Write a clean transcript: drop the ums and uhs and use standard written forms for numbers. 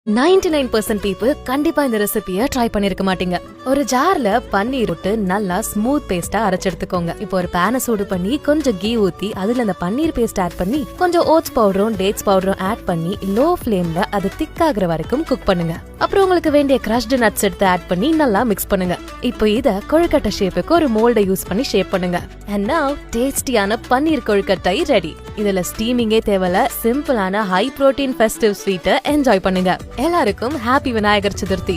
99% people கண்டிப்பா இந்த ரெசிபிய try பண்ணிருக்க மாட்டீங்க. ஒரு ஜார்ல பன்னீர் விட்டு நல்லா ஸ்மூத் பேஸ்டா அரைச்சு எடுத்துக்கோங்க. இப்போ ஒரு பேனை சூடு பண்ணி கொஞ்சம் கீ ஊத்தி அதுல அந்த பன்னீர் பேஸ்ட் ஆட் பண்ணி கொஞ்சம் ஓட்ஸ் பவுடரும் டேட்ஸ் பவுடரும் ஆட் பண்ணி லோ ஃப்ளேம்ல அது திக் ஆகுற வரைக்கும் குக் பண்ணுங்க. அப்புறம் உங்களுக்கு வேண்டிய கிரஷ்டு நட்ஸ் எடுத்து ஆட் பண்ணி நல்லா மிக்ஸ் பண்ணுங்க. இப்போ இத கொழுக்கட்டை ஷேப்புக்கு ஒரு மோல்டை யூஸ் பண்ணி ஷேப் பண்ணுங்க. அண்ட் நவ் டேஸ்டியான பன்னீர் கொழுக்கட்டை ரெடி. இதுல ஸ்டீமிங்கே தேவையில்ல, சிம்பிளான ஹை புரோட்டீன் ஃபெஸ்டிவ் ஸ்வீட்டை என்ஜாய் பண்ணுங்க. எல்லாருக்கும் ஹாப்பி விநாயகர் சதுர்த்தி.